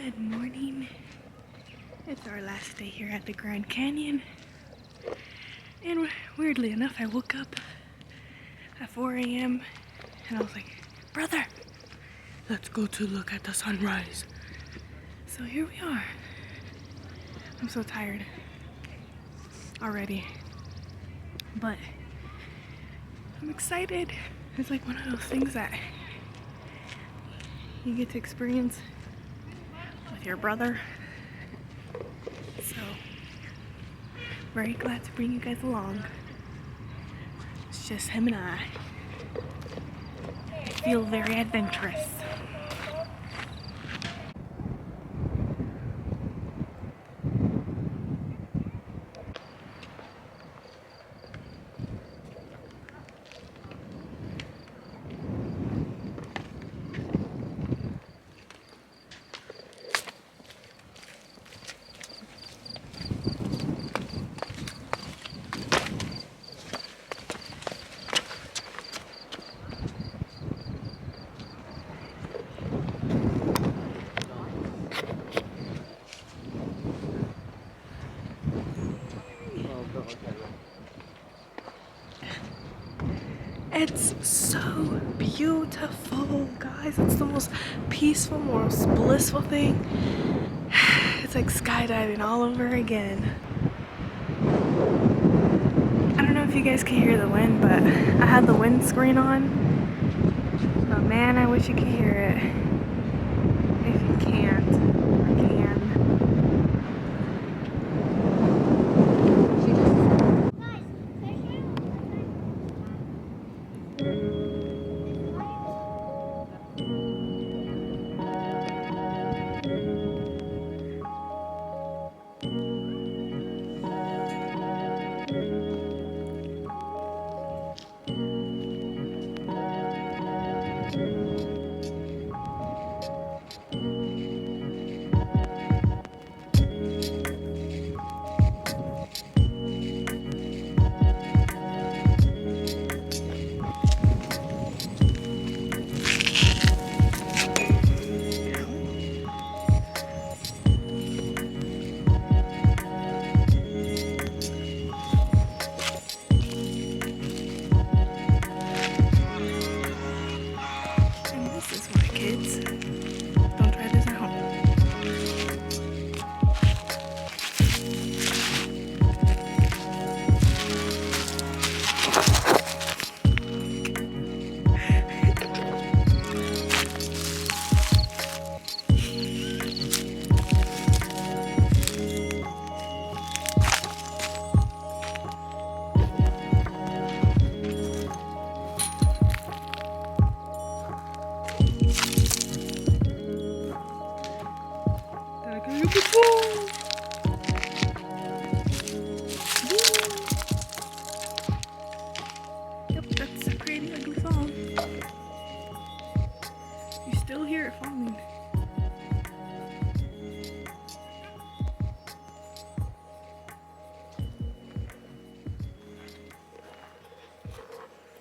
Good morning. It's our last day here at the Grand Canyon. And weirdly enough, I woke up at 4 a.m. and I was like, brother, let's go to look at the sunrise. So here we are. I'm so tired already, but I'm excited. It's like one of those things that you get to experience with your brother. So, very glad to bring you guys along. It's just him and I. I feel very adventurous. It's so beautiful, guys. It's the most peaceful, most blissful thing. It's like skydiving all over again. I don't know if you guys can hear the wind, but I had the windscreen on. But man, I wish you could hear it. If you can't, or can. Yep, that's a pretty ugly fall. You still hear it falling.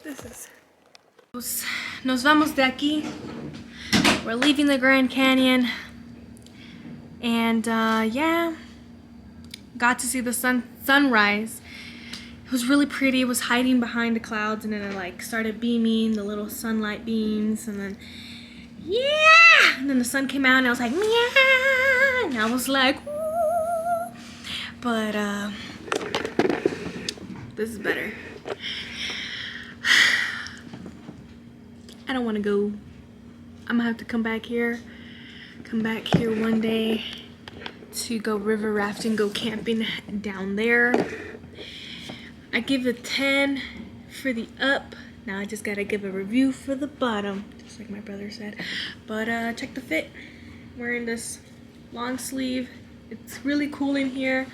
This is... Nos vamos de aquí. We're leaving the Grand Canyon. And yeah, got to see the sunrise. It was really pretty. It was hiding behind the clouds, and then it like started beaming, the little sunlight beams, and then yeah, and then the sun came out, and I was like, meow, and I was like, ooh. But this is better. I don't want to go. I'm gonna have to come back here one day to go river rafting, go camping down there. I give it 10 for the up. Now I just gotta give a review for the bottom, just like my brother said. But check the fit. Wearing this long sleeve. It's really cool in here.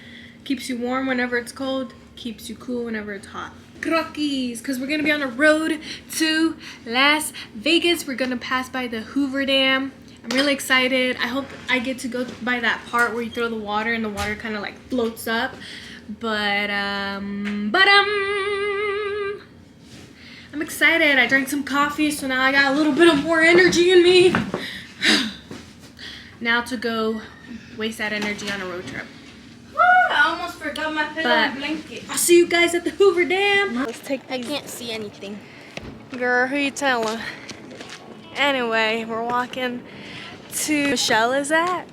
Keeps you warm whenever it's cold. Keeps you cool whenever it's hot. Croquis, because we're gonna be on the road to Las Vegas. We're gonna pass by the Hoover Dam. I'm really excited. I hope I get to go by that part where you throw the water and the water kind of like floats up. But I'm excited. I drank some coffee, so now I got a little bit of more energy in me. now to go waste that energy on a road trip. I almost forgot my pillow and blanket. I'll see you guys at the Hoover Dam. Let's take I can't see anything. Girl, who you telling? Anyway, we're walking to Michelle is at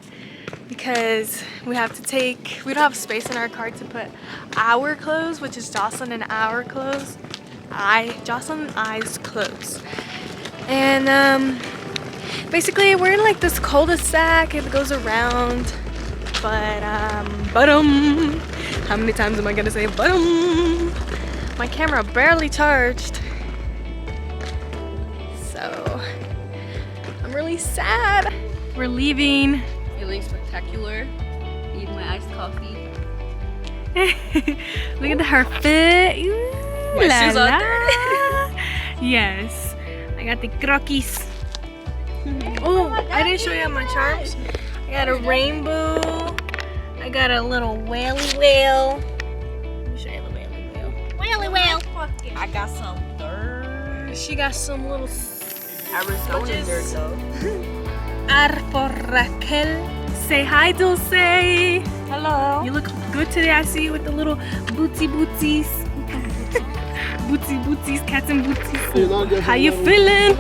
because we don't have space in our car to put our clothes, which is Jocelyn and our clothes. Jocelyn and I's clothes. And basically we're in like this cul-de-sac, it goes around, but how many times am I gonna say my camera barely charged, so I'm really sad. We're leaving. Feeling spectacular. Need my iced coffee. Look at her fit. Ooh, My la shoes out la. there. Yes, I got the croquis. Oh, I didn't show you my charms. I got a rainbow. I got a little whaley whale. Let me show you the whaley whale. Whaley whale. I got some dirt. She got some little Arizona dirt though. R for Raquel. Say hi, Dulce. Hello. You look good today. I see you with the little bootsies. Bootsies, cats and bootsies. How you feeling?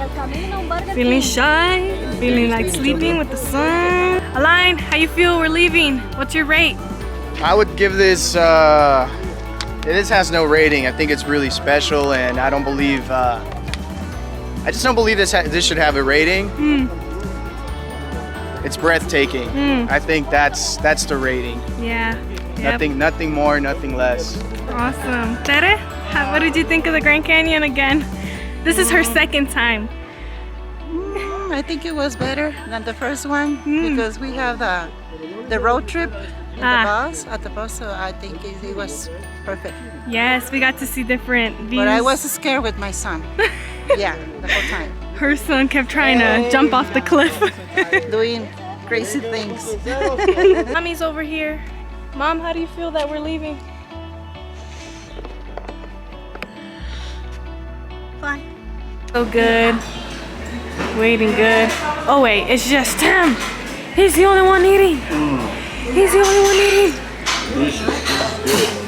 Feeling shy? Feeling like sleeping with the sun? Aline, how you feel? We're leaving. What's your rate? I would give this, this has no rating. I think it's really special, and I don't believe, I just don't believe this should have a rating. It's breathtaking. I think that's the rating. Yeah. Yep. Nothing more, nothing less. Awesome. Tere, what did you think of the Grand Canyon again? This is her second time. I think it was better than the first one because we have the road trip in at the bus, so I think it was perfect. Yes, we got to see different views. But I was scared with my son. Yeah, the whole time. Her son kept trying to jump off the cliff. Doing crazy things. Mommy's over here. Mom, how do you feel that we're leaving? Fine. So good. Waiting good. Oh wait, it's just him. He's the only one eating. He's the only one eating.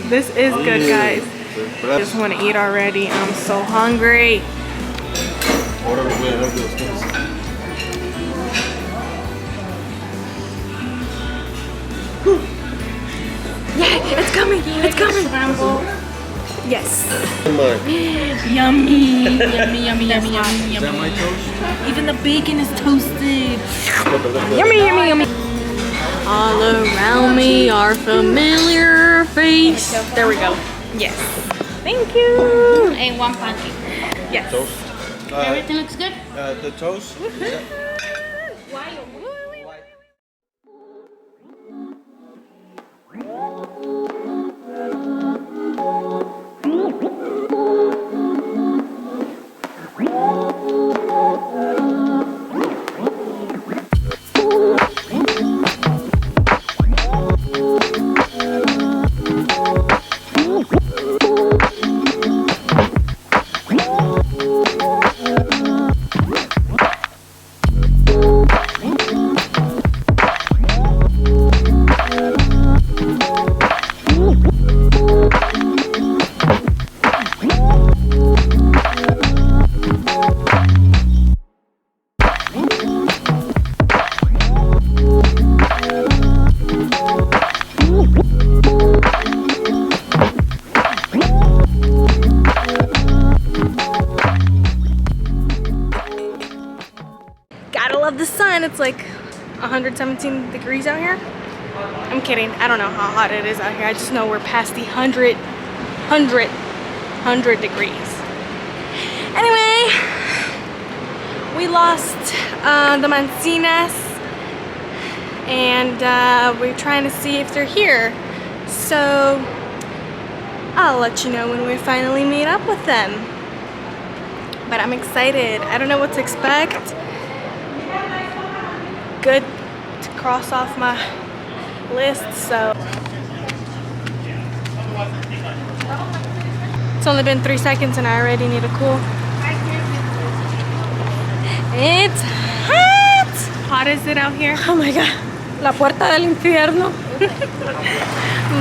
This is good, guys. I just want to eat already. I'm so hungry. Yeah, it's coming. It's coming. Yes. Yummy. Yummy. Even the bacon is toasted. Yummy. All around me are familiar face. There we go. Yes. Thank you. And one pancake. Yes. Everything looks good? The toast? Gotta love the sun. It's like 117 degrees out here. I'm kidding. I don't know how hot it is out here. I just know we're past the 100 degrees. Anyway, we lost the Mancinas, and we're trying to see if they're here. So I'll let you know when we finally meet up with them. But I'm excited. I don't know what to expect. Good to cross off my list, so. It's only been 3 seconds and I already need a cool. It's hot! hot is it out here? Oh my god. La puerta del infierno.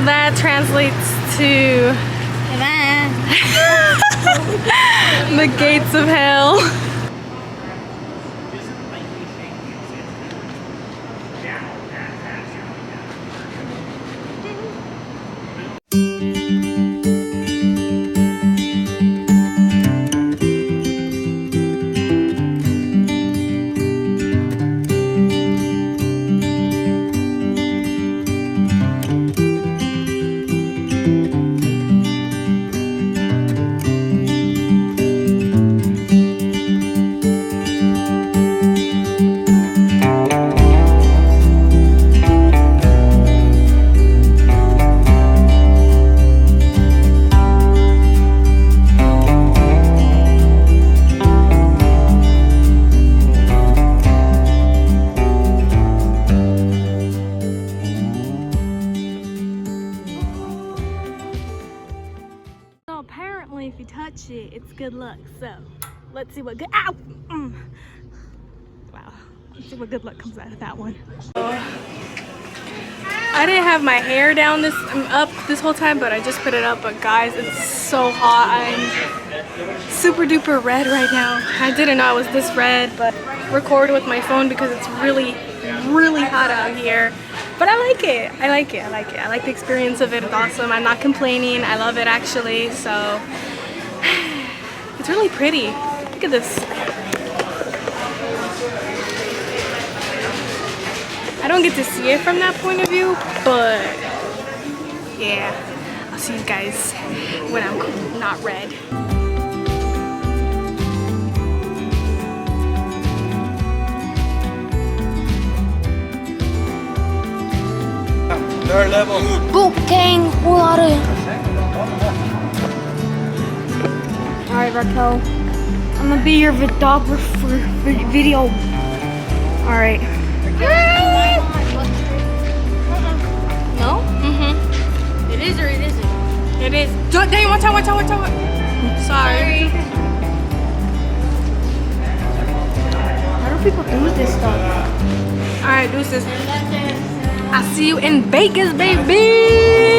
That translates to the gates of hell. So apparently if you touch it, it's good luck. So let's see what good, ow! Wow, let's see what good luck comes out of that one. I didn't have my hair down up this whole time, but I just put it up. But guys, it's so hot. I'm super duper red right now. I didn't know I was this red, but record with my phone because it's really hot out here. But I like it. I like it. I like it. I like the experience of it. It's awesome. I'm not complaining. I love it actually. So it's really pretty. Look at this. I don't get to see it from that point of view, but yeah. I'll see you guys when I'm not red. Third level. Boop gang, we're out of here. Alright, Raquel. I'm gonna be your videographer video. Alright. No? Mm-hmm. It is or it isn't? It is. Dang, watch out. Sorry. How do people do this stuff? Alright, deuces. I'll see you in Vegas, baby!